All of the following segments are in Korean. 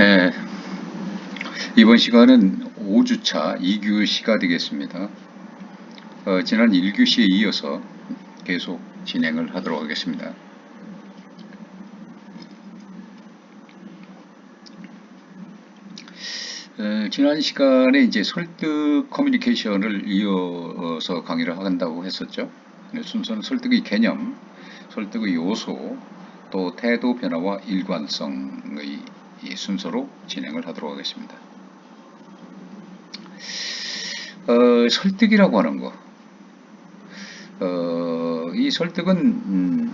네, 이번 시간은 5주차 2교시가 되겠습니다. 지난 1교시에 이어서 계속 진행을 하도록 하겠습니다. 지난 시간에 이제 설득 커뮤니케이션을 이어서 강의를 한다고 했었죠. 순서는 설득의 개념, 설득의 요소, 또 태도 변화와 일관성의 순서로 진행을 하도록 하겠습니다. 설득이라고 하는 거. 이 설득은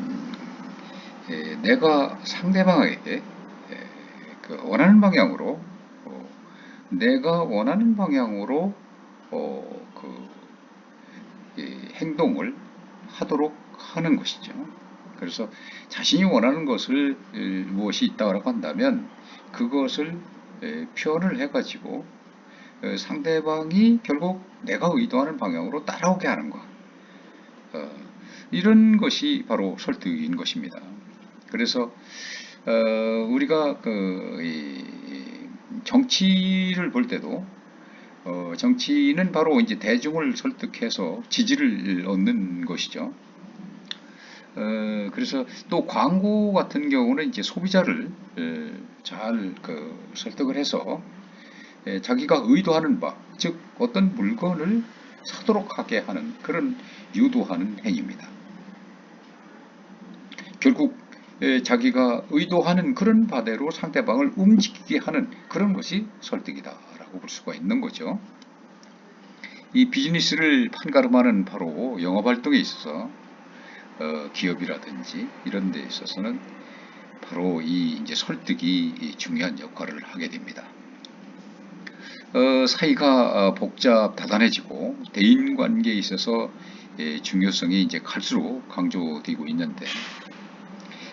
내가 상대방에게 원하는 방향으로 내가 원하는 방향으로 행동을 하도록 하는 것이죠. 그래서 자신이 원하는 것을 무엇이 있다고 한다면 그것을 표현을 해가지고 상대방이 결국 내가 의도하는 방향으로 따라오게 하는 것. 이런 것이 바로 설득인 것입니다. 그래서 우리가 정치를 볼 때도 정치는 바로 이제 대중을 설득해서 지지를 얻는 것이죠. 그래서 또 광고 같은 경우는 이제 소비자를 잘 설득을 해서 자기가 의도하는 바, 즉 어떤 물건을 사도록 하게 하는 그런 유도하는 행위입니다. 결국 자기가 의도하는 그런 바대로 상대방을 움직이게 하는 그런 것이 설득이다라고 볼 수가 있는 거죠. 이 비즈니스를 판가름하는 바로 영업활동에 있어서 기업이라든지 이런 데 있어서는 바로 이 이제 설득이 중요한 역할을 하게 됩니다. 사이가 복잡다단해지고 대인관계에 있어서 중요성이 이제 갈수록 강조되고 있는데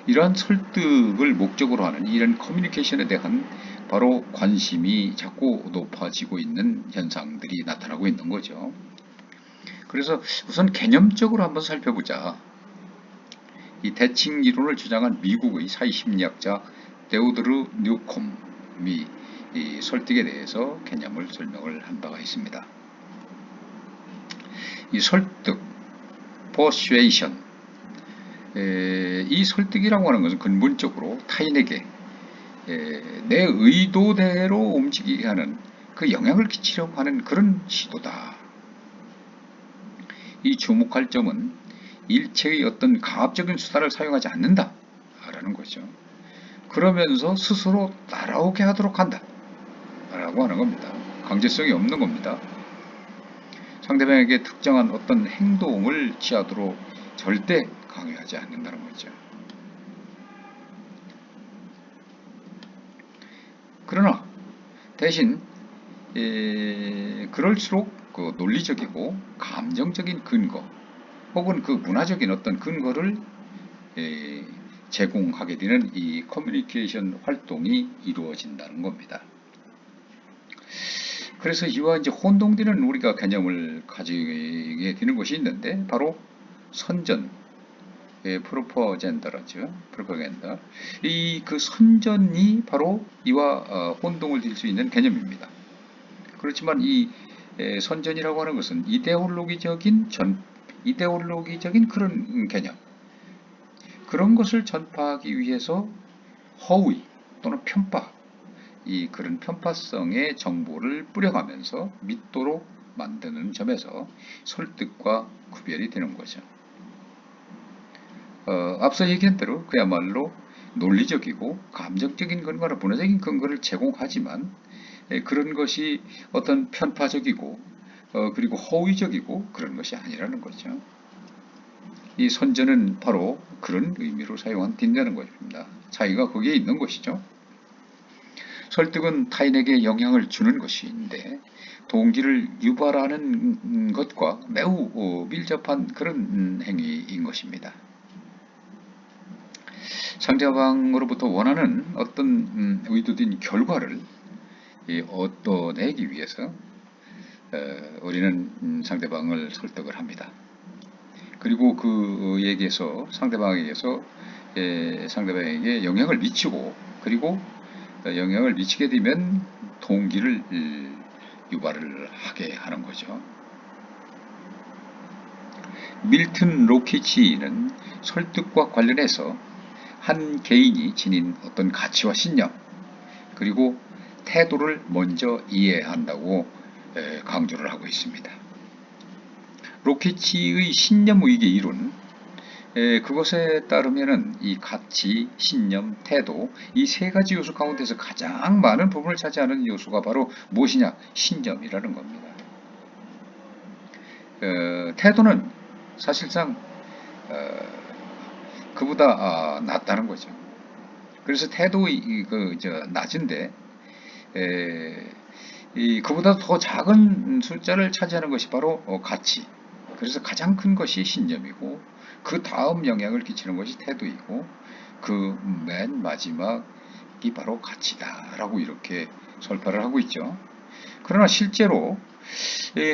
이러한 설득을 목적으로 하는 이런 커뮤니케이션에 대한 바로 관심이 자꾸 높아지고 있는 현상들이 나타나고 있는 거죠. 그래서 우선 개념적으로 한번 살펴보자. 이 대칭 이론을 주장한 미국의 사회심리학자 데오드르 뉴콤이 이 설득에 대해서 개념을 설명을 한 바가 있습니다. 이 설득, persuasion, 이 설득이라고 하는 것은 근본적으로 타인에게 내 의도대로 움직이게 하는 그 영향을 끼치려고 하는 그런 시도다. 이 주목할 점은 일체의 어떤 강압적인 수단을 사용하지 않는다 라는 거죠. 그러면서 스스로 따라오게 하도록 한다 라고 하는 겁니다. 강제성이 없는 겁니다. 상대방에게 특정한 어떤 행동을 취하도록 절대 강요하지 않는다는 거죠. 그러나 대신 그럴수록 그 논리적이고 감정적인 근거 혹은 그 문화적인 어떤 근거를 제공하게 되는 이 커뮤니케이션 활동이 이루어진다는 겁니다. 그래서 이와 이제 혼동되는 우리가 개념을 가지게 되는 것이 있는데 바로 선전, 프로퍼젠더라죠. 프로파간다. 이 그 선전이 바로 이와 혼동을 줄 수 있는 개념입니다. 그렇지만 이 선전이라고 하는 것은 이데올로기적인 그런 개념, 그런 것을 전파하기 위해서 허위 또는 편파, 이 그런 편파성의 정보를 뿌려가면서 믿도록 만드는 점에서 설득과 구별이 되는 거죠. 앞서 얘기한 대로 그야말로 논리적이고 감정적인 근거나 문화적인 근거를 제공하지만 그런 것이 어떤 편파적이고 그리고 허위적이고 그런 것이 아니라는 거죠. 이 선전은 바로 그런 의미로 사용된다는 것입니다. 차이가 거기에 있는 것이죠. 설득은 타인에게 영향을 주는 것인데 동기를 유발하는 것과 매우 밀접한 그런 행위인 것입니다. 상대방으로부터 원하는 어떤 의도된 결과를 얻어내기 위해서 우리는 상대방을 설득을 합니다. 그리고 그에게서 상대방에게 영향을 미치고 그리고 영향을 미치게 되면 동기를 유발을 하게 하는 거죠. 밀튼 로키치는 설득과 관련해서 한 개인이 지닌 어떤 가치와 신념 그리고 태도를 먼저 이해한다고 강조를 하고 있습니다. 로키치의 신념의계 이론 그것에 따르면은 이 가치, 신념, 태도 이 세 가지 요소 가운데서 가장 많은 부분을 차지하는 요소가 바로 무엇이냐? 신념이라는 겁니다. 태도는 사실상 그보다 낮다는 거죠. 그래서 태도의 낮은데 그보다 더 작은 숫자를 차지하는 것이 바로 가치. 그래서 가장 큰 것이 신념이고 그 다음 영향을 끼치는 것이 태도이고 그 맨 마지막이 바로 가치다라고 이렇게 설파를 하고 있죠. 그러나 실제로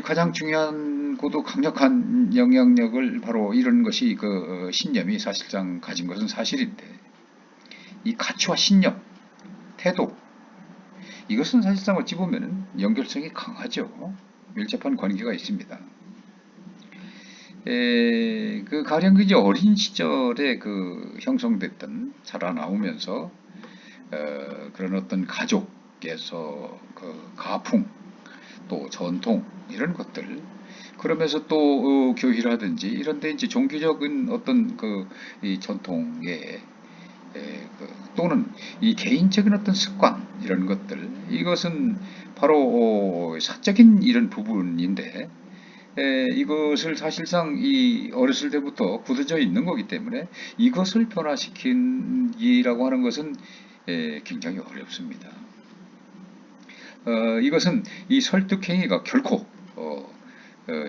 가장 중요한 고도 강력한 영향력을 바로 이런 것이 그 신념이 사실상 가진 것은 사실인데 이 가치와 신념, 태도 이것은 사실상 어찌 보면 연결성이 강하죠. 밀접한 관계가 있습니다. 그 가령 이제 어린 시절에 그 형성됐던 자라나오면서 그런 어떤 가족에서 그 가풍 또 전통 이런 것들 그러면서 또 교회라든지 이런데 이제 종교적인 어떤 이 전통에 또는 이 개인적인 어떤 습관 이런 것들 이것은 바로 사적인 이런 부분인데 이것을 사실상 이 어렸을 때부터 굳어져 있는 거기 때문에 이것을 변화시키기라고 하는 것은 굉장히 어렵습니다. 이것은 이 설득 행위가 결코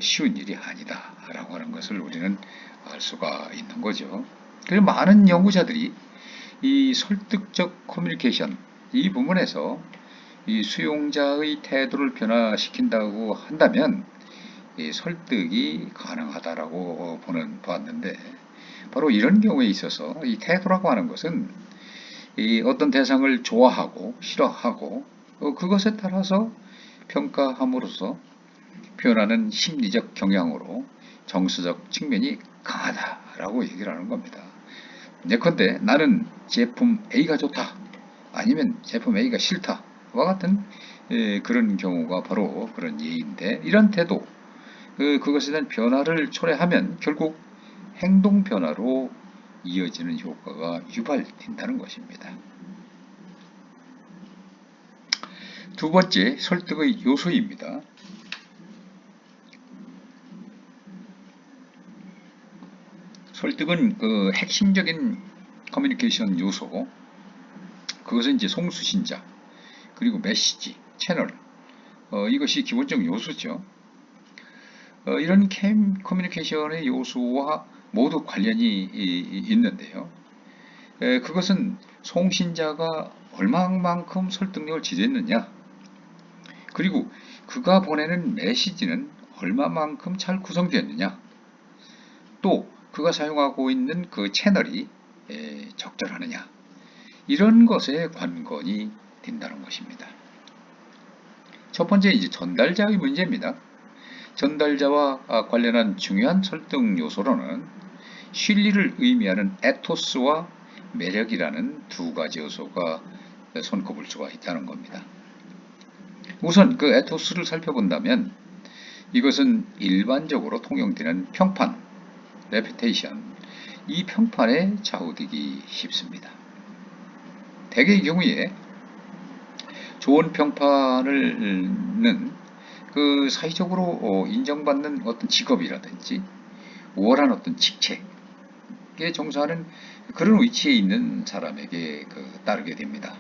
쉬운 일이 아니다라고 하는 것을 우리는 알 수가 있는 거죠. 그래서 많은 연구자들이 이 설득적 커뮤니케이션 이 부분에서 이 수용자의 태도를 변화시킨다고 한다면 이 설득이 가능하다라고 보았는데 바로 이런 경우에 있어서 이 태도라고 하는 것은 이 어떤 대상을 좋아하고 싫어하고 그것에 따라서 평가함으로써 표현하는 심리적 경향으로 정서적 측면이 강하다라고 얘기를 하는 겁니다. 예컨대 나는 제품 A가 좋다 아니면 제품 A가 싫다와 같은 그런 경우가 바로 그런 예인데 이런 태도 그것에 대한 변화를 초래하면 결국 행동 변화로 이어지는 효과가 유발된다는 것입니다. 두 번째 설득의 요소입니다. 설득은 그 핵심적인 커뮤니케이션 요소 그것은 이제 송수신자 그리고 메시지, 채널 이것이 기본적 요소죠. 이런 커뮤니케이션의 요소와 모두 관련이 있는데요. 그것은 송신자가 얼마만큼 설득력을 지녔느냐 그리고 그가 보내는 메시지는 얼마만큼 잘 구성되었느냐 또 그가 사용하고 있는 그 채널이 적절하느냐 이런 것에 관건이 된다는 것입니다. 첫 번째 이제 전달자의 문제입니다. 전달자와 관련한 중요한 설득 요소로는 신리를 의미하는 에토스와 매력이라는 두 가지 요소가 손꼽을 수가 있다는 겁니다. 우선 그 에토스를 살펴본다면 이것은 일반적으로 통용되는 평판, 레퓨테이션, 이 평판에 좌우되기 쉽습니다. 대개의 경우에 좋은 평판을는 그 사회적으로 인정받는 어떤 직업이라든지 우월한 어떤 직책에 종사하는 그런 위치에 있는 사람에게 따르게 됩니다.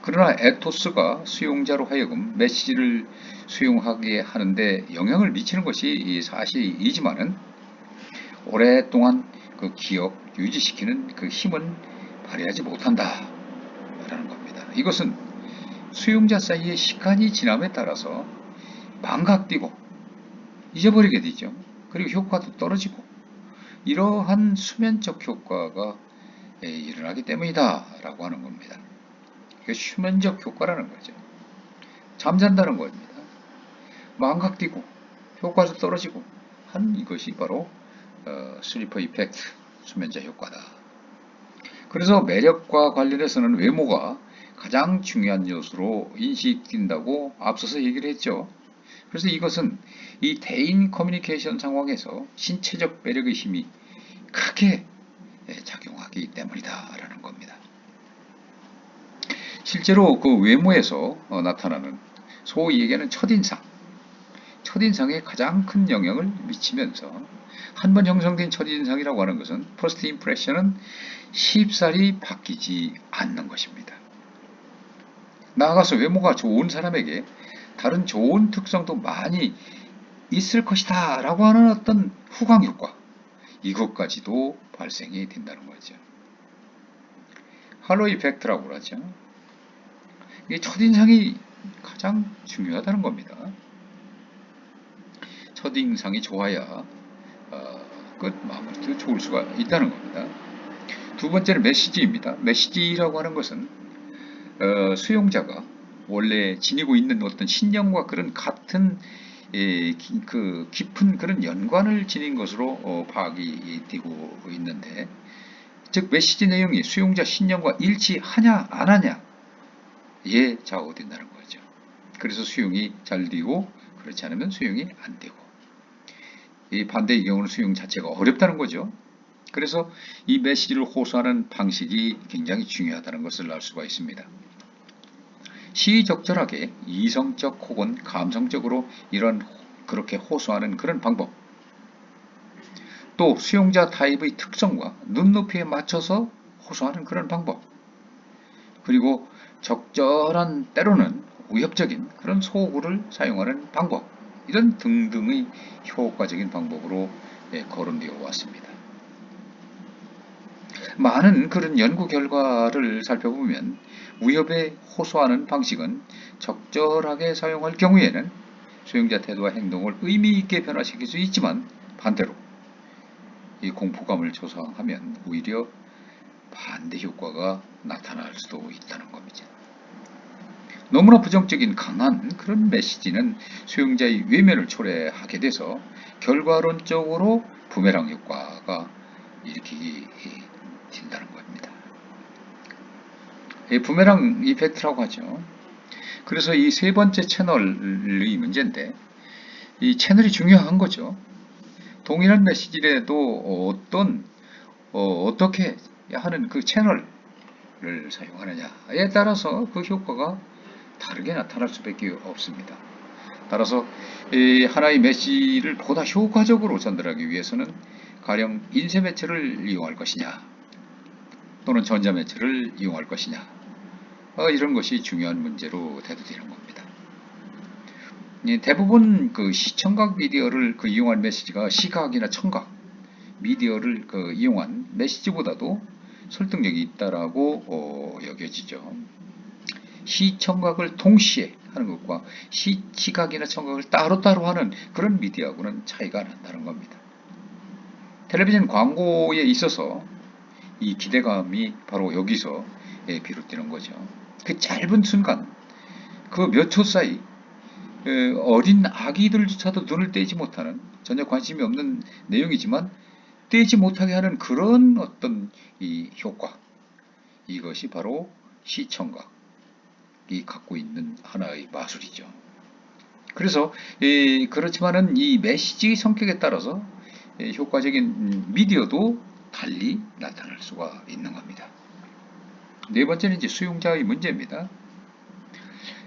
그러나 에토스가 수용자로 하여금 메시지를 수용하게 하는데 영향을 미치는 것이 사실이지만은 오랫동안 그 기억 유지시키는 그 힘은 발휘하지 못한다 라는 겁니다. 이것은 수용자 사이에 시간이 지남에 따라서 망각되고 잊어버리게 되죠. 그리고 효과도 떨어지고 이러한 수면적 효과가 일어나기 때문이다 라고 하는 겁니다. 그 수면적 효과라는 거죠. 잠잔다는 겁니다. 망각 뛰고 효과도 떨어지고 한 이것이 바로 슬리퍼 이펙트, 수면자 효과다. 그래서 매력과 관련해서는 외모가 가장 중요한 요소로 인식된다고 앞서서 얘기를 했죠. 그래서 이것은 이 대인 커뮤니케이션 상황에서 신체적 매력의 힘이 크게 작용하기 때문이다 라는 겁니다. 실제로 그 외모에서 나타나는 소위 얘기하는 첫인상에 가장 큰 영향을 미치면서 한번 형성된 첫인상이라고 하는 것은 퍼스트 임프레션은 쉽사리 바뀌지 않는 것입니다. 나아가서 외모가 좋은 사람에게 다른 좋은 특성도 많이 있을 것이다 라고 하는 어떤 후광 효과, 이것까지도 발생이 된다는 거죠. 할로 이펙트라고 그러죠. 이게 첫인상이 가장 중요하다는 겁니다. 첫인상이 좋아야 끝 마무리도 좋을 수가 있다는 겁니다. 두 번째는 메시지입니다. 메시지라고 하는 것은 수용자가 원래 지니고 있는 어떤 신념과 그런 같은 그 깊은 그런 연관을 지닌 것으로 파악이 되고 있는데, 즉 메시지 내용이 수용자 신념과 일치하냐 안 하냐에 좌우된다는 거죠. 그래서 수용이 잘 되고 그렇지 않으면 수용이 안 되고, 이 반대의 경우는 수용 자체가 어렵다는 거죠. 그래서 이 메시지를 호소하는 방식이 굉장히 중요하다는 것을 알 수가 있습니다. 시의적절하게 이성적 혹은 감성적으로 그렇게 호소하는 그런 방법, 또 수용자 타입의 특성과 눈높이에 맞춰서 호소하는 그런 방법, 그리고 적절한 때로는 위협적인 그런 소구를 사용하는 방법, 이런 등등의 효과적인 방법으로 거론되어 왔습니다. 많은 그런 연구 결과를 살펴보면 위협에 호소하는 방식은 적절하게 사용할 경우에는 수용자 태도와 행동을 의미 있게 변화시킬 수 있지만, 반대로 이 공포감을 조성하면 오히려 반대 효과가 나타날 수도 있다는 겁니다. 너무나 부정적인 강한 그런 메시지는 수용자의 외면을 초래하게 돼서 결과론적으로 부메랑 효과가 일으키게 된다는 겁니다. 부메랑 이펙트라고 하죠. 그래서 이 세 번째 채널의 문제인데, 이 채널이 중요한 거죠. 동일한 메시지라도 어떻게 하는 그 채널을 사용하느냐에 따라서 그 효과가 다르게 나타날 수밖에 없습니다. 따라서 하나의 메시지를 보다 효과적으로 전달하기 위해서는 가령 인쇄 매체를 이용할 것이냐 또는 전자 매체를 이용할 것이냐, 이런 것이 중요한 문제로 대두되는 겁니다. 대부분 그 시청각 미디어를 이용한 메시지가 시각이나 청각 미디어를 이용한 메시지보다도 설득력이 있다라고 여겨지죠. 시청각을 동시에 하는 것과 시각이나 청각을 따로따로 하는 그런 미디어하고는 차이가 난다는 겁니다. 텔레비전 광고에 있어서 이 기대감이 바로 여기서 비롯되는 거죠. 그 짧은 순간, 그 몇 초 사이 어린 아기들조차도 눈을 떼지 못하는, 전혀 관심이 없는 내용이지만 떼지 못하게 하는 그런 어떤 이 효과, 이것이 바로 시청각이 갖고 있는 하나의 마술이죠. 그래서 그렇지만은 이 메시지 성격에 따라서 효과적인 미디어도 달리 나타날 수가 있는 겁니다. 네 번째는 이제 수용자의 문제입니다.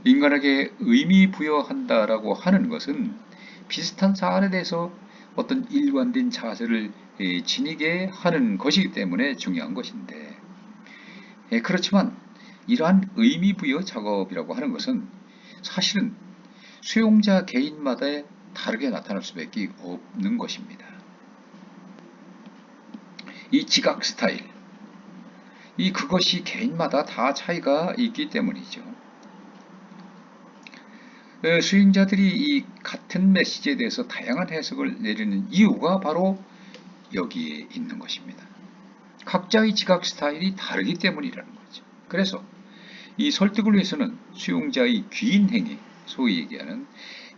인간에게 의미 부여한다라고 하는 것은 비슷한 사안에 대해서 어떤 일관된 자세를 지니게 하는 것이기 때문에 중요한 것인데, 그렇지만 이러한 의미 부여 작업이라고 하는 것은 사실은 수용자 개인마다 다르게 나타날 수밖에 없는 것입니다. 이 지각 스타일, 그것이 개인마다 다 차이가 있기 때문이죠. 수용자들이 이 같은 메시지에 대해서 다양한 해석을 내리는 이유가 바로 여기에 있는 것입니다. 각자의 지각 스타일이 다르기 때문이라는 거죠. 그래서 이 설득을 위해서는 수용자의 귀인 행위, 소위 얘기하는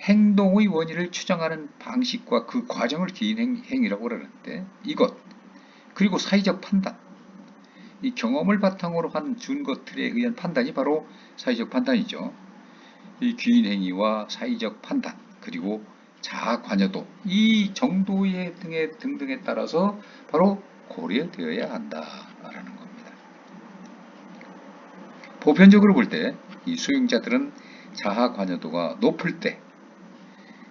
행동의 원인을 추정하는 방식과 그 과정을 귀인 행위라고 그러는데, 이것 그리고 사회적 판단, 이 경험을 바탕으로 한 준 것들에 의한 판단이 바로 사회적 판단이죠. 이 귀인 행위와 사회적 판단, 그리고 자아 관여도, 이 정도의 등등에 따라서 바로 고려되어야 한다라는 겁니다. 보편적으로 볼 때 이 수용자들은 자아 관여도가 높을 때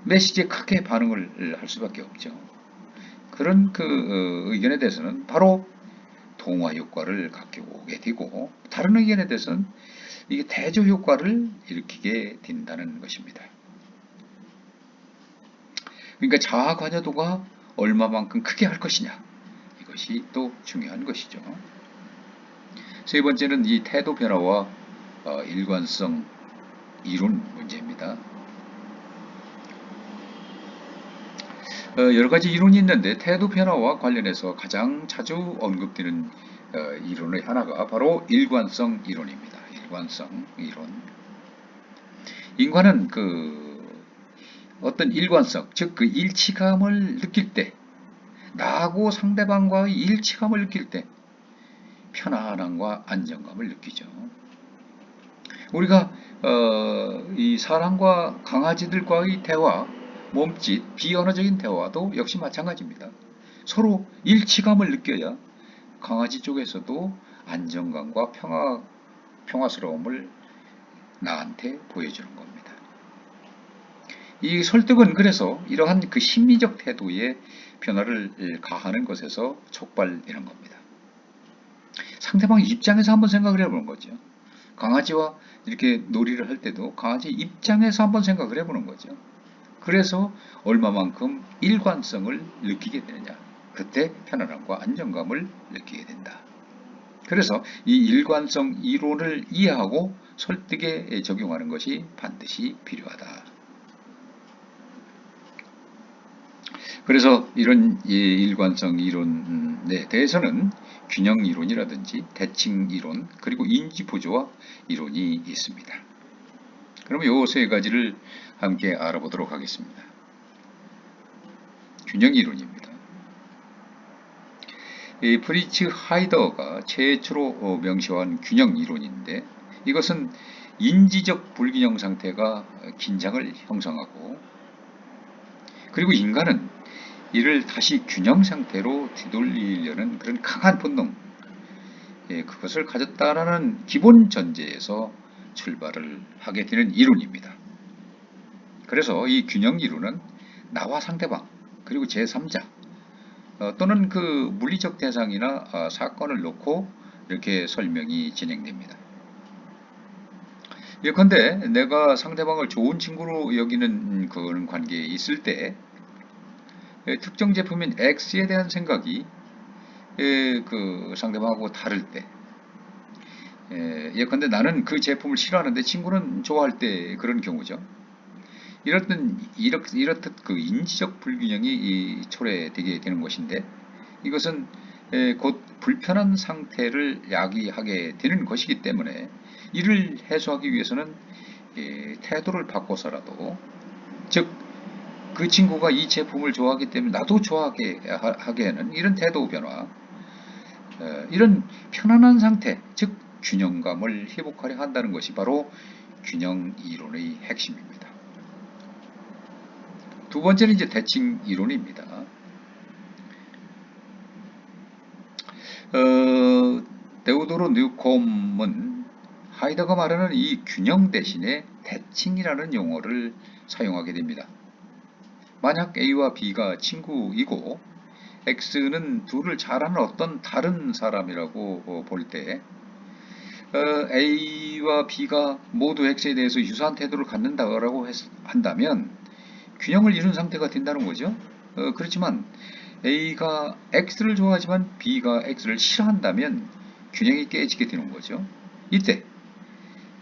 메시지에 크게 반응을 할 수밖에 없죠. 그런 의견에 대해서는 바로 동화 효과를 갖게 되고, 다른 의견에 대해서는 이게 대조 효과를 일으키게 된다는 것입니다. 그러니까 자아 관여도가 얼마만큼 크게 할 것이냐, 이것이 또 중요한 것이죠. 세 번째는 이 태도 변화와 일관성 이론 문제입니다. 여러 가지 이론이 있는데 태도 변화와 관련해서 가장 자주 언급되는 이론의 하나가 바로 일관성 이론입니다. 일관성 이론. 인간은 어떤 일관성, 즉 그 일치감을 느낄 때, 나하고 상대방과의 일치감을 느낄 때 편안함과 안정감을 느끼죠. 우리가 이 사람과 강아지들과의 대화, 몸짓, 비언어적인 대화도 역시 마찬가지입니다. 서로 일치감을 느껴야 강아지 쪽에서도 안정감과 평화스러움을 나한테 보여주는 겁니다. 이 설득은 그래서 이러한 그 심리적 태도에 변화를 가하는 것에서 촉발되는 겁니다. 상대방 입장에서 한번 생각을 해보는 거죠. 강아지와 이렇게 놀이를 할 때도 강아지 입장에서 한번 생각을 해보는 거죠. 그래서 얼마만큼 일관성을 느끼게 되느냐, 그때 편안함과 안정감을 느끼게 된다. 그래서 이 일관성 이론을 이해하고 설득에 적용하는 것이 반드시 필요하다. 그래서 이런 일관성 이론에 대해서는 균형 이론이라든지 대칭 이론, 그리고 인지 부조화 이론이 있습니다. 그러면 이 세 가지를 함께 알아보도록 하겠습니다. 균형 이론입니다. 프리츠 하이더가 최초로 명시한 균형 이론인데, 이것은 인지적 불균형 상태가 긴장을 형성하고, 그리고 인간은 이를 다시 균형 상태로 되돌리려는 그런 강한 본능, 그것을 가졌다라는 기본 전제에서 출발을 하게 되는 이론입니다. 그래서 이 균형 이론은 나와 상대방, 그리고 제3자, 또는 그 물리적 대상이나 사건을 놓고 이렇게 설명이 진행됩니다. 예컨대 내가 상대방을 좋은 친구로 여기는 그런 관계에 있을 때, 특정 제품인 X에 대한 생각이 그 상대방하고 다를 때, 예컨대 나는 그 제품을 싫어하는데 친구는 좋아할 때 그런 경우죠. 이렇듯 그 인지적 불균형이 초래되게 되는 것인데, 이것은 곧 불편한 상태를 야기하게 되는 것이기 때문에 이를 해소하기 위해서는 태도를 바꿔서라도, 즉 그 친구가 이 제품을 좋아하기 때문에 나도 좋아하게 하게 하는 이런 태도 변화, 이런 편안한 상태, 즉 균형감을 회복하려 한다는 것이 바로 균형 이론의 핵심입니다. 두 번째는 이제 대칭 이론입니다. 데오도르 뉴콤은 하이더가 말하는 이 균형 대신에 대칭이라는 용어를 사용하게 됩니다. 만약 A와 B가 친구이고 X는 둘을 잘 아는 어떤 다른 사람이라고 볼 때, A와 B가 모두 X에 대해서 유사한 태도를 갖는다고 한다면 균형을 이룬 상태가 된다는 거죠. 그렇지만 A가 X를 좋아하지만 B가 X를 싫어한다면 균형이 깨지게 되는 거죠. 이때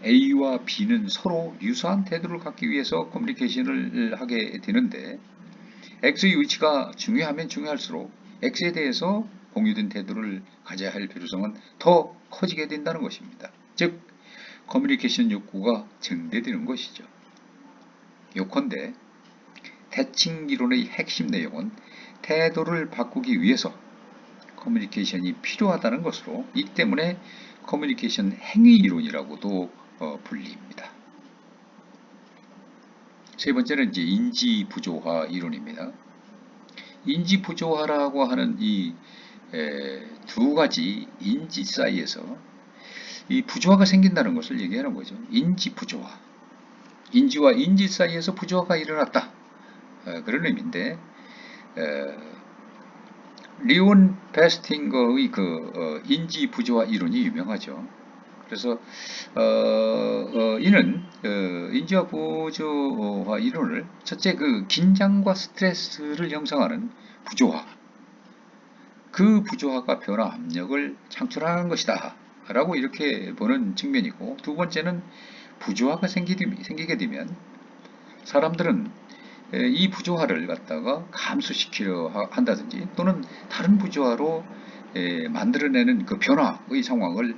A와 B는 서로 유사한 태도를 갖기 위해서 커뮤니케이션을 하게 되는데, X의 위치가 중요하면 중요할수록 X에 대해서 공유된 태도를 가져야 할 필요성은 더 커지게 된다는 것입니다. 즉 커뮤니케이션 욕구가 증대되는 것이죠. 요컨대 대칭 이론의 핵심 내용은 태도를 바꾸기 위해서 커뮤니케이션이 필요하다는 것으로, 이 때문에 커뮤니케이션 행위 이론이라고도 불립니다. 세 번째는 이제 인지 부조화 이론입니다. 인지 부조화라고 하는 이 두 가지 인지 사이에서 이 부조화가 생긴다는 것을 얘기하는 거죠. 인지 부조화. 인지와 인지 사이에서 부조화가 일어났다. 그런 의미인데, 리온 베스팅거의 인지 부조화 이론이 유명하죠. 그래서 이는 인지와 부조화 이론을 첫째 긴장과 스트레스를 형성하는 부조화, 그 부조화가 변화 압력을 창출하는 것이다 라고 이렇게 보는 측면이고, 두 번째는 부조화가 생기게 되면 사람들은 이 부조화를 갖다가 감소시키려 한다든지 또는 다른 부조화로 만들어내는 그 변화의 상황을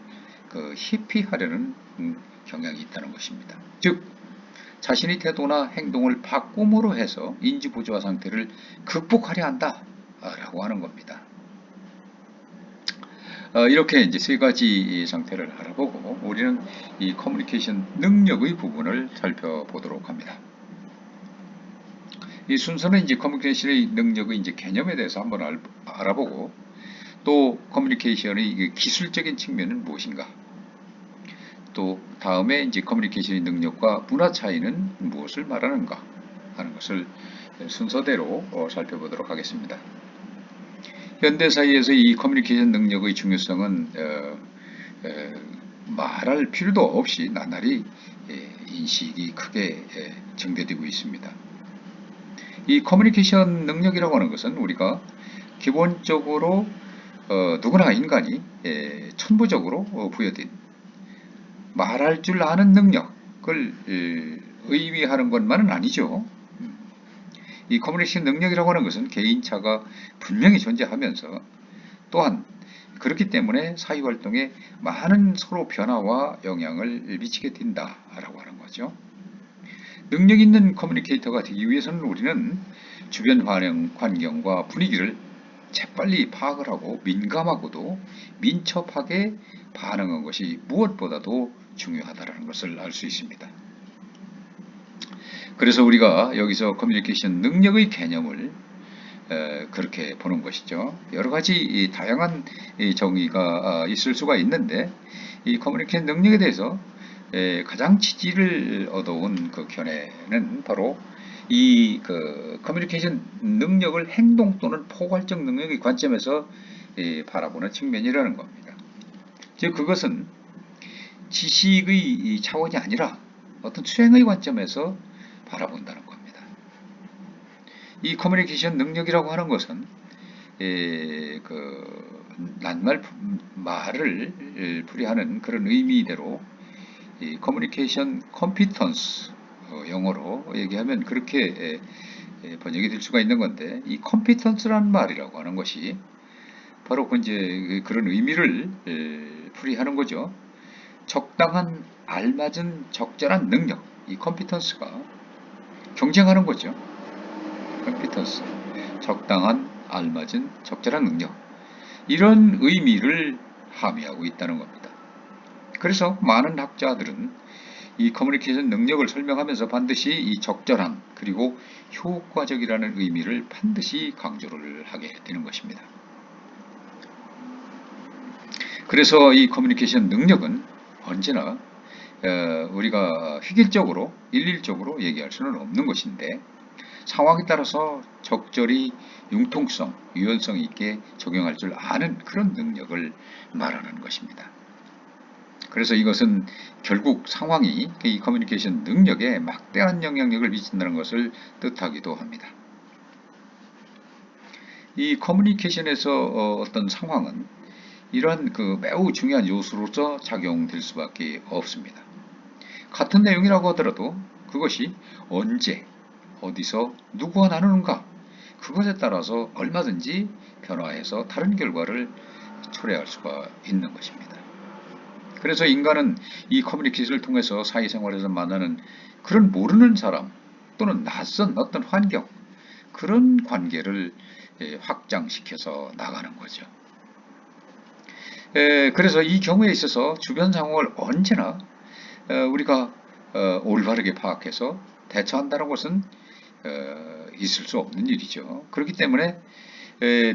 회피하려는 경향이 있다는 것입니다. 즉 자신의 태도나 행동을 바꿈으로 해서 인지 부조화 상태를 극복하려 한다라고 하는 겁니다. 이렇게 이제 세 가지 상태를 알아보고 우리는 이 커뮤니케이션 능력의 부분을 살펴보도록 합니다. 이 순서는 이제 커뮤니케이션의 능력의 이제 개념에 대해서 한번 알아보고, 또 커뮤니케이션의 기술적인 측면은 무엇인가, 또 다음에 이제 커뮤니케이션의 능력과 문화 차이는 무엇을 말하는가 하는 것을 순서대로 살펴보도록 하겠습니다. 현대사회에서 이 커뮤니케이션 능력의 중요성은 말할 필요도 없이 나날이 인식이 크게 증대되고 있습니다. 이 커뮤니케이션 능력이라고 하는 것은 우리가 기본적으로 누구나 인간이 천부적으로 부여된 말할 줄 아는 능력을 의미하는 것만은 아니죠. 이 커뮤니케이션 능력이라고 하는 것은 개인차가 분명히 존재하면서 또한 그렇기 때문에 사회활동에 많은 서로 변화와 영향을 미치게 된다라고 하는 거죠. 능력 있는 커뮤니케이터가 되기 위해서는 우리는 주변 환경과 분위기를 재빨리 파악을 하고 민감하고도 민첩하게 반응한 것이 무엇보다도 중요하다는 것을 알 수 있습니다. 그래서 우리가 여기서 커뮤니케이션 능력의 개념을 그렇게 보는 것이죠. 여러 가지 다양한 정의가 있을 수가 있는데, 이 커뮤니케이션 능력에 대해서 가장 지지를 얻어온 그 견해는 바로 이 커뮤니케이션 능력을 행동 또는 포괄적 능력의 관점에서 바라보는 측면이라는 겁니다. 즉 그것은 지식의 차원이 아니라 어떤 수행의 관점에서 바라본다는 겁니다. 이 커뮤니케이션 능력이라고 하는 것은 말을 풀이하는 그런 의미대로 이 커뮤니케이션 컴피턴스, 영어로 얘기하면 그렇게 번역이 될 수가 있는 건데, 이 컴피턴스라는 말이라고 하는 것이 바로 이제 그런 의미를 풀이하는 거죠. 적당한, 알맞은, 적절한 능력, 이 컴피턴스가 경쟁하는 거죠. 컴피턴스, 적당한, 알맞은, 적절한 능력, 이런 의미를 함의하고 있다는 겁니다. 그래서 많은 학자들은 이 커뮤니케이션 능력을 설명하면서 반드시 이 적절한 그리고 효과적이라는 의미를 반드시 강조를 하게 되는 것입니다. 그래서 이 커뮤니케이션 능력은 언제나 우리가 획일적으로 일률적으로 얘기할 수는 없는 것인데, 상황에 따라서 적절히 융통성, 유연성 있게 적용할 줄 아는 그런 능력을 말하는 것입니다. 그래서 이것은 결국 상황이 이 커뮤니케이션 능력에 막대한 영향력을 미친다는 것을 뜻하기도 합니다. 이 커뮤니케이션에서 어떤 상황은 이러한 매우 중요한 요소로서 작용될 수밖에 없습니다. 같은 내용이라고 하더라도 그것이 언제, 어디서, 누구와 나누는가, 그것에 따라서 얼마든지 변화해서 다른 결과를 초래할 수가 있는 것입니다. 그래서 인간은 이 커뮤니케이션을 통해서 사회생활에서 만나는 그런 모르는 사람 또는 낯선 어떤 환경, 그런 관계를 확장시켜서 나가는 거죠. 그래서 이 경우에 있어서 주변 상황을 언제나 우리가 올바르게 파악해서 대처한다는 것은 있을 수 없는 일이죠. 그렇기 때문에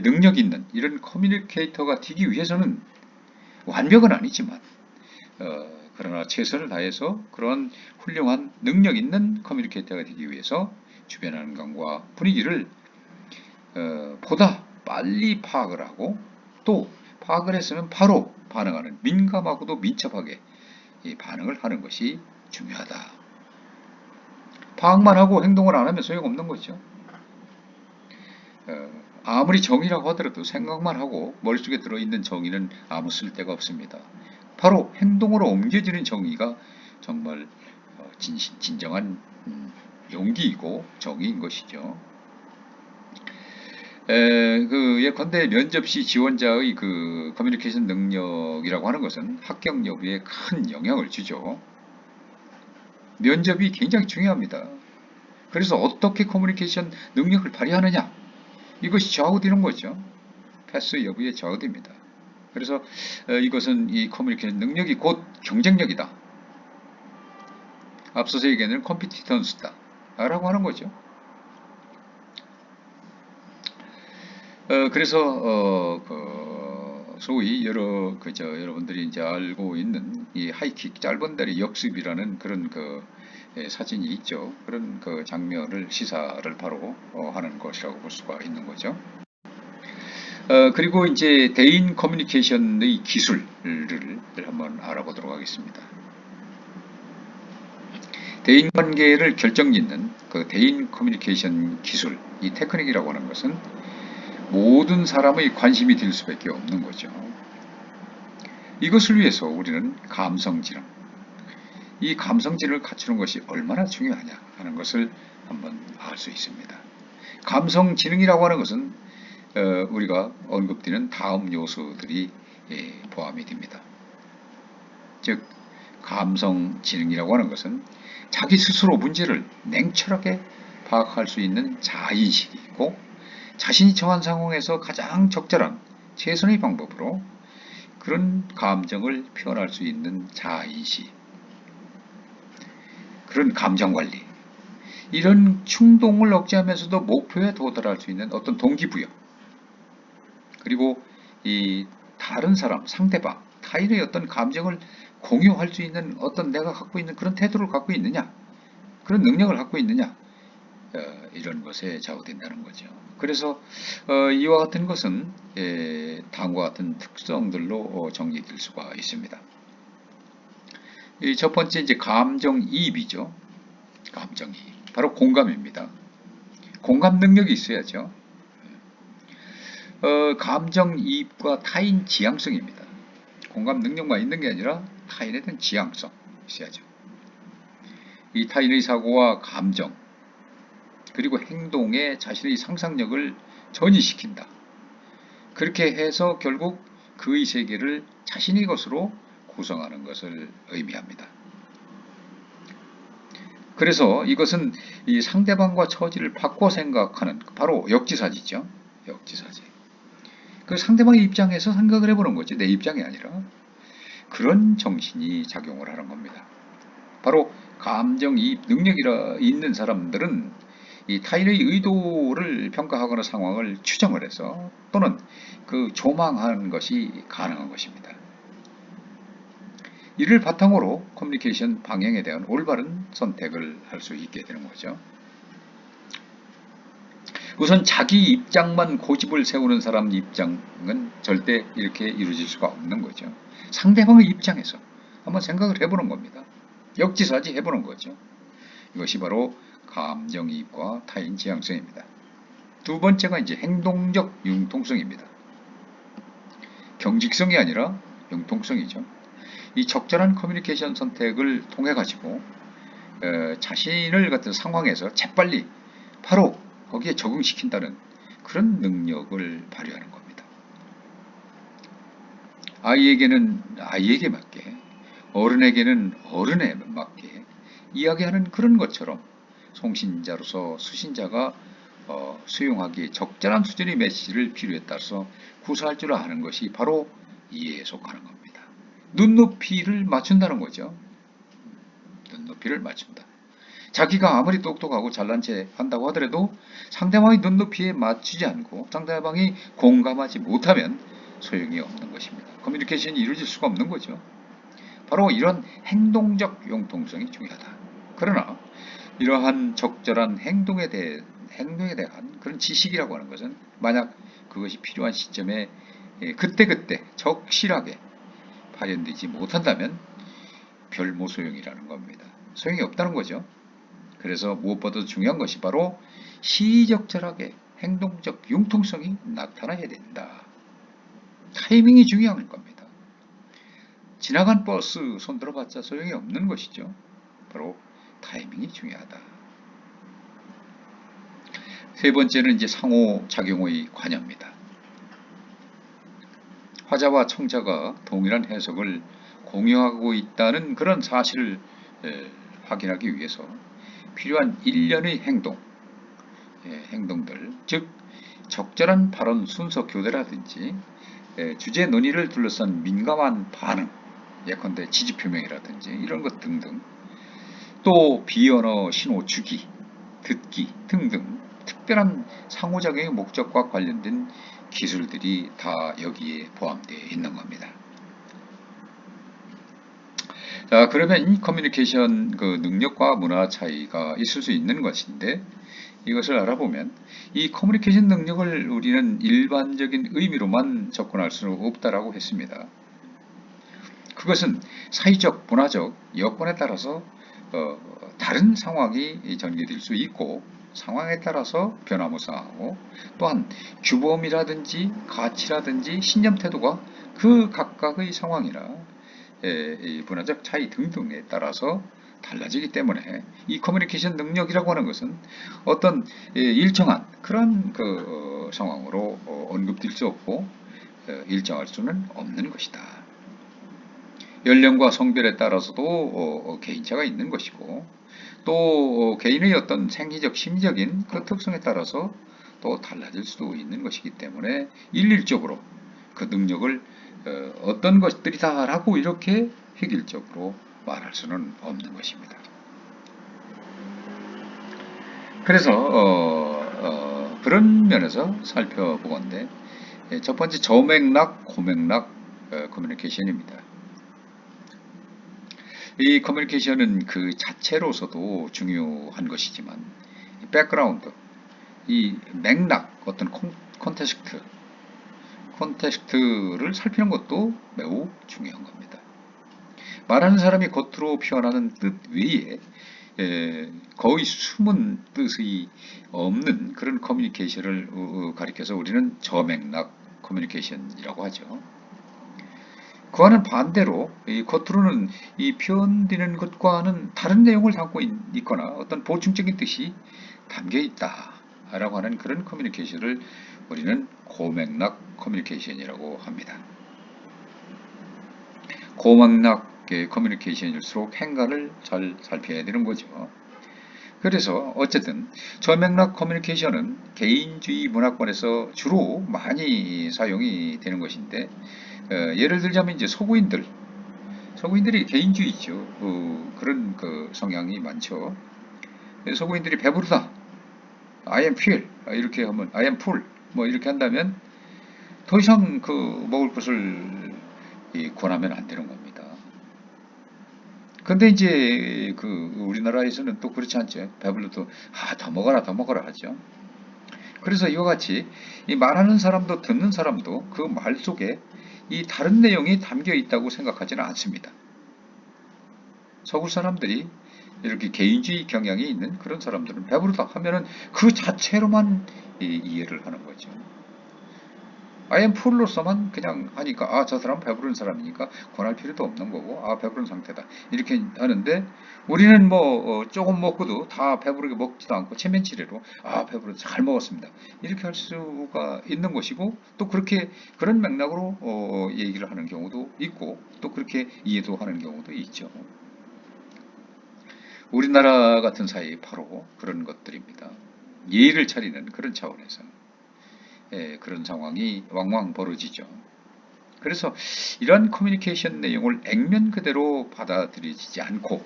능력 있는 이런 커뮤니케이터가 되기 위해서는 완벽은 아니지만 그러나 최선을 다해서 그런 훌륭한 능력 있는 커뮤니케이터가 되기 위해서 주변 환경과 분위기를 보다 빨리 파악을 하고 또 파악을 했으면 바로 반응하는 민감하고도 민첩하게 이 반응을 하는 것이 중요하다. 파악만 하고 행동을 안 하면 소용없는 거죠. 아무리 정의라고 하더라도 생각만 하고 머릿속에 들어있는 정의는 아무 쓸데가 없습니다. 바로 행동으로 옮겨지는 정의가 정말 진정한 용기이고 정의인 것이죠. 예컨대 면접시 지원자의 그 커뮤니케이션 능력이라고 하는 것은 합격 여부에 큰 영향을 주죠. 면접이 굉장히 중요합니다. 그래서 어떻게 커뮤니케이션 능력을 발휘하느냐, 이것이 좌우되는 거죠. 패스 여부에 좌우됩니다. 그래서 이것은 이 커뮤니케이션 능력이 곧 경쟁력이다. 앞서서 얘기하는 컴피티턴스다 라고 하는 거죠. 그래서 소위 여러분들이 이제 알고 있는 이 하이킥 짧은 다리 역습이라는 그런 사진이 있죠. 그런 장면을 시사를 바로 하는 것이라고 볼 수가 있는 거죠. 그리고 이제 대인 커뮤니케이션의 기술을 한번 알아보도록 하겠습니다. 대인 관계를 결정짓는 그 대인 커뮤니케이션 기술, 이 테크닉이라고 하는 것은 모든 사람의 관심이 될 수밖에 없는 거죠. 이것을 위해서 우리는 감성지능, 이 감성지능을 갖추는 것이 얼마나 중요하냐 하는 것을 한번 알 수 있습니다. 감성지능이라고 하는 것은 우리가 언급되는 다음 요소들이 포함이 됩니다. 즉 감성지능이라고 하는 것은 자기 스스로 문제를 냉철하게 파악할 수 있는 자의식이 있고 자신이 처한 상황에서 가장 적절한 최선의 방법으로 그런 감정을 표현할 수 있는 자의식, 그런 감정관리, 이런 충동을 억제하면서도 목표에 도달할 수 있는 어떤 동기부여, 그리고 이 다른 사람, 상대방, 타인의 어떤 감정을 공유할 수 있는 어떤 내가 갖고 있는 그런 태도를 갖고 있느냐, 그런 능력을 갖고 있느냐, 이런 것에 좌우된다는 거죠. 그래서 이와 같은 것은 다음과 같은 특성들로 정리될 수가 있습니다. 첫 번째 이제 감정이입이죠. 감정이입, 바로 공감입니다. 공감 능력이 있어야죠. 감정이입과 타인 지향성입니다. 공감 능력만 있는 게 아니라 타인에 대한 지향성 있어야죠. 이 타인의 사고와 감정 그리고 행동에 자신의 상상력을 전이시킨다. 그렇게 해서 결국 그의 세계를 자신의 것으로 구성하는 것을 의미합니다. 그래서 이것은 이 상대방과 처지를 바꿔 생각하는 바로 역지사지죠. 역지사지. 그 상대방의 입장에서 생각을 해보는 거지 내 입장이 아니라 그런 정신이 작용을 하는 겁니다. 바로 감정이입 능력이 있는 사람들은 이 타인의 의도를 평가하거나 상황을 추정을 해서 또는 조망하는 것이 가능한 것입니다. 이를 바탕으로 커뮤니케이션 방향에 대한 올바른 선택을 할 수 있게 되는 거죠. 우선 자기 입장만 고집을 세우는 사람 입장은 절대 이렇게 이루어질 수가 없는 거죠. 상대방의 입장에서 한번 생각을 해보는 겁니다. 역지사지 해보는 거죠. 이것이 바로 감정이입과 타인 지향성입니다. 두 번째가 이제 행동적 융통성입니다. 경직성이 아니라 융통성이죠. 이 적절한 커뮤니케이션 선택을 통해 가지고 자신을 같은 상황에서 재빨리 바로 거기에 적응시킨다는 그런 능력을 발휘하는 겁니다. 아이에게 맞게 어른에게는 어른에 맞게 이야기하는 그런 것처럼 송신자로서 수신자가 수용하기에 적절한 수준의 메시지를 필요에 따라서 구사할 줄 아는 것이 바로 이해에 속하는 겁니다. 눈높이를 맞춘다는 거죠. 눈높이를 맞춘다. 자기가 아무리 똑똑하고 잘난 체 한다고 하더라도 상대방의 눈높이에 맞추지 않고 상대방이 공감하지 못하면 소용이 없는 것입니다. 커뮤니케이션이 이루어질 수가 없는 거죠. 바로 이런 행동적 융통성이 중요하다. 그러나 이러한 적절한 행동에 대한 그런 지식이라고 하는 것은 만약 그것이 필요한 시점에 그때그때 적실하게 발현되지 못한다면 별모소용이라는 겁니다. 소용이 없다는 거죠. 그래서 무엇보다도 중요한 것이 바로 시적절하게 행동적 융통성이 나타나야 된다. 타이밍이 중요한 겁니다. 지나간 버스 손들어봤자 소용이 없는 것이죠. 바로 타이밍이 중요하다. 세 번째는 이제 상호작용의 관여입니다. 화자와 청자가 동일한 해석을 공유하고 있다는 그런 사실을 확인하기 위해서 필요한 일련의 행동들, 즉 적절한 발언 순서 교대라든지 주제 논의를 둘러싼 민감한 반응, 예컨대 지지표명이라든지 이런 것 등등, 또 비언어 신호 주기, 듣기 등등 특별한 상호작용의 목적과 관련된 기술들이 다 여기에 포함되어 있는 겁니다. 자, 그러면 이 커뮤니케이션 그 능력과 문화 차이가 있을 수 있는 것인데, 이것을 알아보면 이 커뮤니케이션 능력을 우리는 일반적인 의미로만 접근할 수는 없다라고 했습니다. 그것은 사회적, 문화적 여건에 따라서 다른 상황이 전개될 수 있고, 상황에 따라서 변화무쌍하고, 또한 규범이라든지 가치라든지 신념 태도가 그 각각의 상황이나 문화적 차이 등등에 따라서 달라지기 때문에 이 커뮤니케이션 능력이라고 하는 것은 어떤 일정한 그런 그 상황으로 언급될 수 없고 일정할 수는 없는 것이다. 연령과 성별에 따라서도 개인차가 있는 것이고, 또 개인의 어떤 생리적 심리적인 그 특성에 따라서 또 달라질 수도 있는 것이기 때문에 일률적으로 그 능력을 어떤 것들이다라고 이렇게 획일적으로 말할 수는 없는 것입니다. 그래서 그런 면에서 살펴보건대 첫 번째 저맥락, 고맥락 커뮤니케이션입니다. 이 커뮤니케이션은 그 자체로서도 중요한 것이지만 이 백그라운드, 이 맥락, 어떤 콘텍스트를 살피는 것도 매우 중요한 겁니다. 말하는 사람이 겉으로 표현하는 뜻 외에 거의 숨은 뜻이 없는 그런 커뮤니케이션을 가리켜서 우리는 저맥락 커뮤니케이션이라고 하죠. 그와는 반대로 겉으로는 이 표현되는 것과는 다른 내용을 담고 있거나 어떤 보충적인 뜻이 담겨 있다라고 하는 그런 커뮤니케이션을 우리는 고맥락 커뮤니케이션이라고 합니다. 고맥락 커뮤니케이션일수록 행간을 잘 살펴야 되는 거죠. 그래서 어쨌든 저맥락 커뮤니케이션은 개인주의 문화권에서 주로 많이 사용이 되는 것인데, 예를 들자면 이제 서구인들이 개인주의죠. 그런 그 성향이 많죠. 서구인들이 배부르다, I am full 이렇게 하면 I am full 뭐 이렇게 한다면 더 이상 그 먹을 것을 권하면 안 되는 겁니다. 근데 이제 그 우리나라에서는 또 그렇지 않죠. 배불러도 더 먹어라 더 먹어라 하죠. 그래서 이와 같이 이 말하는 사람도 듣는 사람도 그 말 속에 이 다른 내용이 담겨 있다고 생각하지는 않습니다. 서구 사람들이 이렇게 개인주의 경향이 있는 그런 사람들은 배부르다 하면은 그 자체로만 이해를 하는 거죠. I am full로서만 그냥 하니까 저 사람 배부른 사람이니까 권할 필요도 없는 거고 배부른 상태다 이렇게 하는데 우리는 뭐 조금 먹고도 다 배부르게 먹지도 않고 체면치레로 배부르 잘 먹었습니다 이렇게 할 수가 있는 것이고 또 그렇게 그런 맥락으로 얘기를 하는 경우도 있고 또 그렇게 이해도 하는 경우도 있죠. 우리나라 같은 사회 바로 그런 것들입니다. 예의를 차리는 그런 차원에서 그런 상황이 왕왕 벌어지죠. 그래서 이러한 커뮤니케이션 내용을 액면 그대로 받아들이지 않고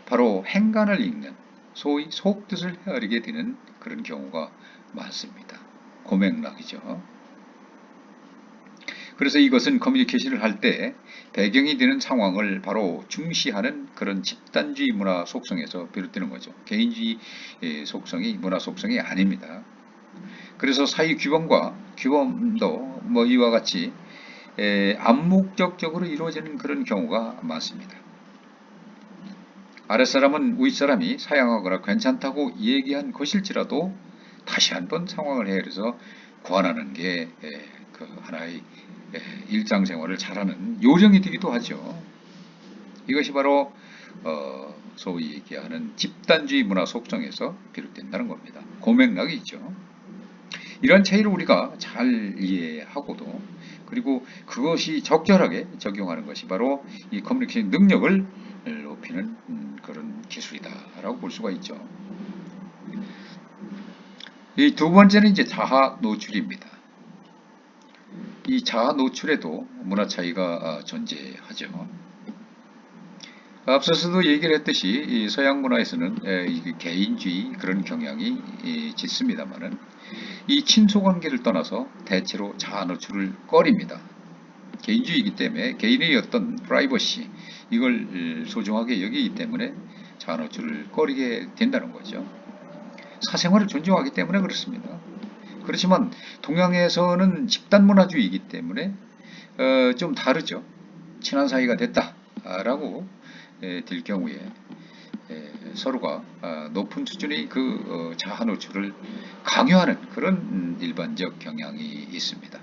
바로 행간을 읽는 소위 속뜻을 헤아리게 되는 그런 경우가 많습니다. 고맥락이죠. 그래서 이것은 커뮤니케이션을 할 때 배경이 되는 상황을 바로 중시하는 그런 집단주의 문화 속성에서 비롯되는 거죠. 개인주의 속성이 문화 속성이 아닙니다. 그래서 사회 규범도 뭐 이와 같이 암묵적으로 이루어지는 그런 경우가 많습니다. 아랫사람은 윗사람이 사양하거나 괜찮다고 얘기한 것일지라도 다시 한번 상황을 헤아려서 고안하는 게 그 하나의 일상생활을 잘하는 요령이 되기도 하죠. 이것이 바로 소위 얘기하는 집단주의 문화 속성에서 비롯된다는 겁니다. 고맥락이 있죠. 이런 차이를 우리가 잘 이해하고도 그리고 그것이 적절하게 적용하는 것이 바로 이 커뮤니케이션 능력을 높이는 그런 기술이다라고 볼 수가 있죠. 이 두 번째는 이제 자아 노출입니다. 이 자아 노출에도 문화 차이가 존재하죠. 앞서서도 얘기를 했듯이 이 서양 문화에서는 개인주의 그런 경향이 짙습니다만은 이 친소관계를 떠나서 대체로 자아 노출을 꺼립니다. 개인주의이기 때문에 개인의 어떤 프라이버시 이걸 소중하게 여기기 때문에 자아 노출을 꺼리게 된다는 거죠. 사생활을 존중하기 때문에 그렇습니다. 그렇지만 동양에서는 집단문화주의이기 때문에 좀 다르죠. 친한 사이가 됐다라고 될 경우에 서로가 높은 수준의 그 자아 노출을 강요하는 그런 일반적 경향이 있습니다.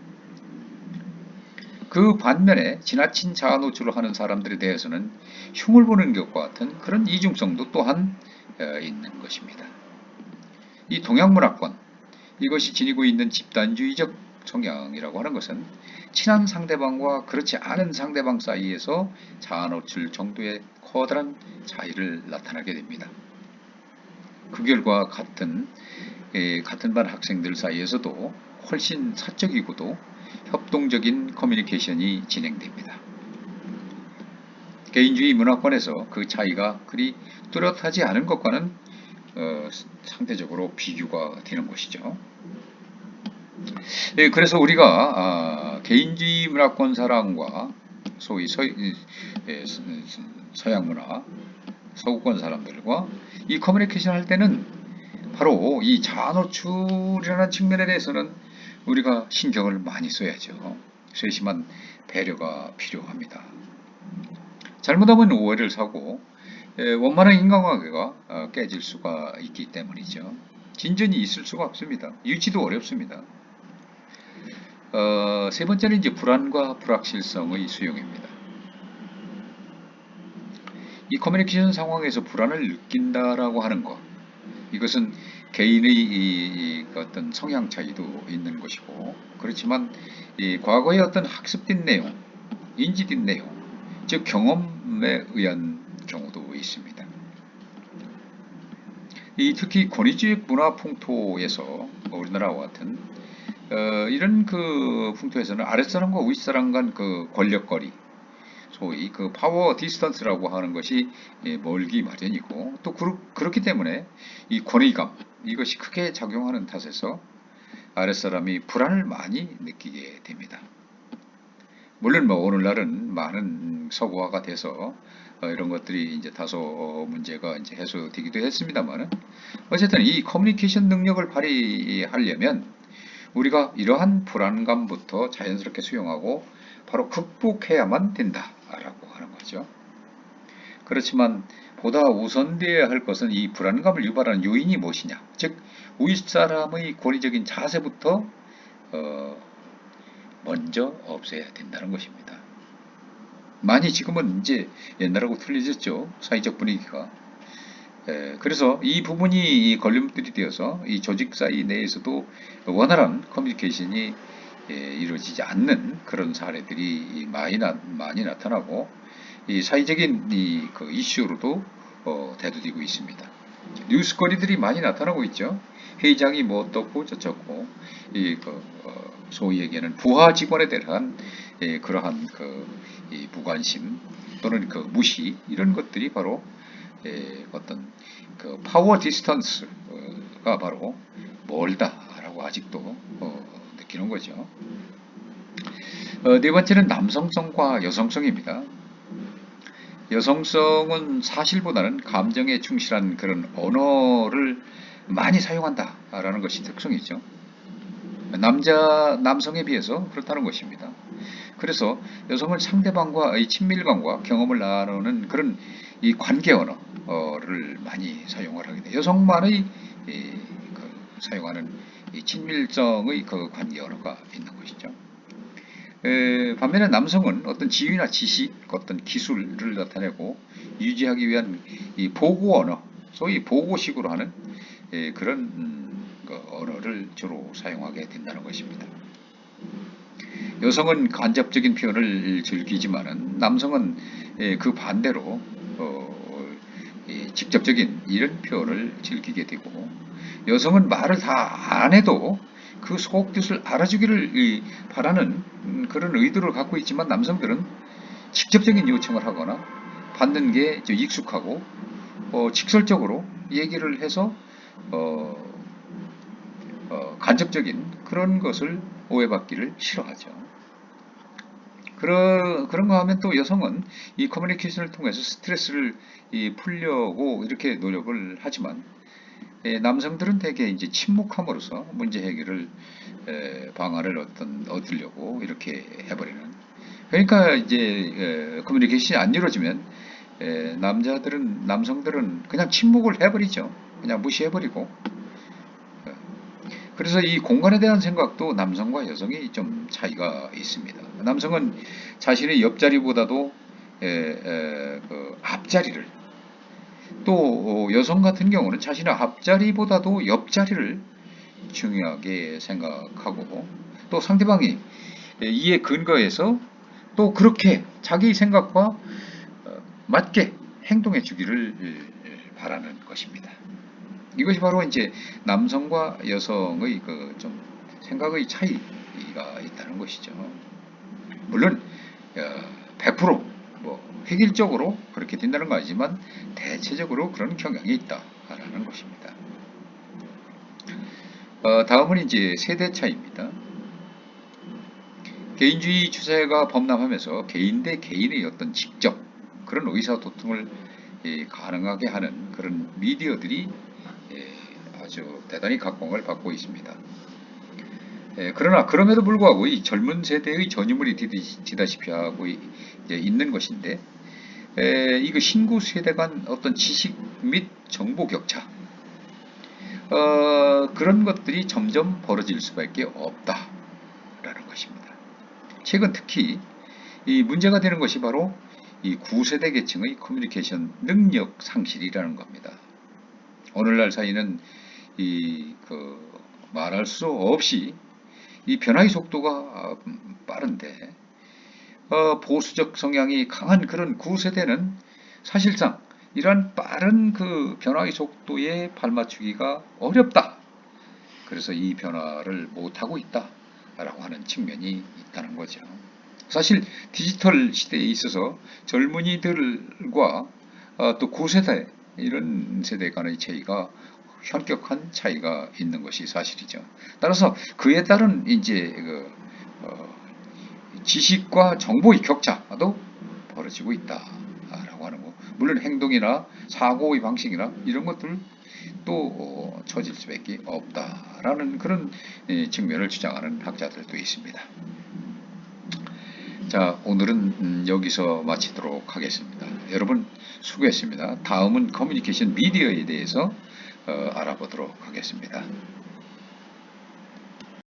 그 반면에 지나친 자아 노출을 하는 사람들에 대해서는 흉을 보는 것과 같은 그런 이중성도 또한 있는 것입니다. 이 동양문화권 이것이 지니고 있는 집단주의적 성향이라고 하는 것은 친한 상대방과 그렇지 않은 상대방 사이에서 자아 노출 정도의 커다란 차이를 나타나게 됩니다. 그 결과 같은 반 학생들 사이에서도 훨씬 사적이고도 협동적인 커뮤니케이션이 진행됩니다. 개인주의 문화권에서 그 차이가 그리 뚜렷하지 않은 것과는 상대적으로 비교가 되는 것이죠. 그래서 우리가 개인주의 문화권 사람과 소위 서양 문화, 서구권 사람들과 이 커뮤니케이션 할 때는 바로 이 자아 노출이라는 측면에 대해서는 우리가 신경을 많이 써야죠. 세심한 배려가 필요합니다. 잘못하면 오해를 사고 원만한 인간관계가 깨질 수가 있기 때문이죠. 진전이 있을 수가 없습니다. 유지도 어렵습니다. 세 번째는 이제 불안과 불확실성의 수용입니다. 이 커뮤니케이션 상황에서 불안을 느낀다라고 하는 것, 이것은 개인의 이 어떤 성향 차이도 있는 것이고, 그렇지만 이 과거의 어떤 학습된 내용, 인지된 내용, 즉 경험에 의한 경우도 있습니다. 특히 권위주의 문화 풍토에서 우리나라와 같은 이런 그 풍토에서는 아랫사람과 윗사람 간 그 권력거리, 소위 그 파워 디스턴스라고 하는 것이 멀기 마련이고 또 그렇기 때문에 이 권위감 이것이 크게 작용하는 탓에서 아랫사람이 불안을 많이 느끼게 됩니다. 물론 뭐 오늘날은 많은 서구화가 돼서 이런 것들이 이제 다소 문제가 이제 해소되기도 했습니다만은 어쨌든 이 커뮤니케이션 능력을 발휘하려면 우리가 이러한 불안감부터 자연스럽게 수용하고 바로 극복해야만 된다라고 하는 거죠. 그렇지만 보다 우선되어야 할 것은 이 불안감을 유발하는 요인이 무엇이냐, 즉 윗사람의 권위적인 자세부터 먼저 없애야 된다는 것입니다. 많이 지금은 이제 옛날하고 틀려졌죠. 사회적 분위기가. 그래서 이 부분이 걸림돌이 되어서 이 조직 사이 내에서도 원활한 커뮤니케이션이 이루어지지 않는 그런 사례들이 많이 나타나고 이 사회적인 그 이슈로도 대두되고 있습니다. 뉴스거리들이 많이 나타나고 있죠. 회장이 뭐 어떻고 저쩌고 소위 얘기하는 부하 직원에 대한 그러한 이 무관심 또는 그 무시 이런 것들이 바로 어떤 그 파워 디스턴스가 바로 멀다라고 아직도 느끼는 거죠. 네 번째는 남성성과 여성성입니다. 여성성은 사실보다는 감정에 충실한 그런 언어를 많이 사용한다라는 것이 특성이죠. 남성에 비해서 그렇다는 것입니다. 그래서 여성은 상대방과의 친밀감과 경험을 나누는 그런 이 관계 언어를 많이 사용을 하게 돼요. 여성만의 사용하는 이 친밀성의 그 관계 언어가 있는 것이죠. 반면에 남성은 어떤 지위나 지식, 어떤 기술을 나타내고 유지하기 위한 이 보고 언어, 소위 보고식으로 하는 그런 그 언어를 주로 사용하게 된다는 것입니다. 여성은 간접적인 표현을 즐기지만은 남성은 그 반대로 직접적인 이런 표현을 즐기게 되고 여성은 말을 다 안 해도 그 속뜻을 알아주기를 바라는 그런 의도를 갖고 있지만 남성들은 직접적인 요청을 하거나 받는 게 익숙하고 직설적으로 얘기를 해서 간접적인 그런 것을 오해받기를 싫어하죠. 그런가 하면 또 여성은 이 커뮤니케이션을 통해서 스트레스를 풀려고 이렇게 노력을 하지만 남성들은 대개 이제 침묵함으로써 문제 해결을 방안을 얻으려고 이렇게 해버리는. 그러니까 이제 커뮤니케이션이 안 이루어지면 남성들은 그냥 침묵을 해버리죠. 그냥 무시해버리고. 그래서 이 공간에 대한 생각도 남성과 여성이 좀 차이가 있습니다. 남성은 자신의 옆자리보다도 그 앞자리를 또 여성 같은 경우는 자신의 앞자리보다도 옆자리를 중요하게 생각하고 또 상대방이 이에 근거해서 또 그렇게 자기 생각과 맞게 행동해 주기를 바라는 것입니다. 이것이 바로 이제 남성과 여성의 그 좀 생각의 차이가 있다는 것이죠. 물론 100% 획일적으로 그렇게 된다는 거 아니지만 대체적으로 그런 경향이 있다라는 것입니다. 다음은 이제 세대 차이입니다. 개인주의 추세가 범람하면서 개인 대 개인의 어떤 직접 그런 의사소통을 가능하게 하는 그런 미디어들이 아주 대단히 각광을 받고 있습니다. 그러나 그럼에도 불구하고 이 젊은 세대의 전유물이 되다시피 하고 있는 것인데 이거 신구 세대 간 어떤 지식 및 정보 격차 그런 것들이 점점 벌어질 수밖에 없다라는 것입니다. 최근 특히 이 문제가 되는 것이 바로 이 구세대 계층의 커뮤니케이션 능력 상실이라는 겁니다. 오늘날 사이는 말할 수 없이 이 변화의 속도가 빠른데 보수적 성향이 강한 그런 구세대는 사실상 이러한 빠른 그 변화의 속도에 발맞추기가 어렵다. 그래서 이 변화를 못하고 있다라고 하는 측면이 있다는 거죠. 사실 디지털 시대에 있어서 젊은이들과 또 구세대 이런 세대 간의 차이가 현격한 차이가 있는 것이 사실이죠. 따라서 그에 따른 이제 지식과 정보의 격차도 벌어지고 있다라고 하는 거. 물론 행동이나 사고의 방식이나 이런 것들 또 처질 수밖에 없다라는 그런 측면을 주장하는 학자들도 있습니다. 자, 오늘은 여기서 마치도록 하겠습니다. 여러분 수고했습니다. 다음은 커뮤니케이션 미디어에 대해서 알아보도록 하겠습니다.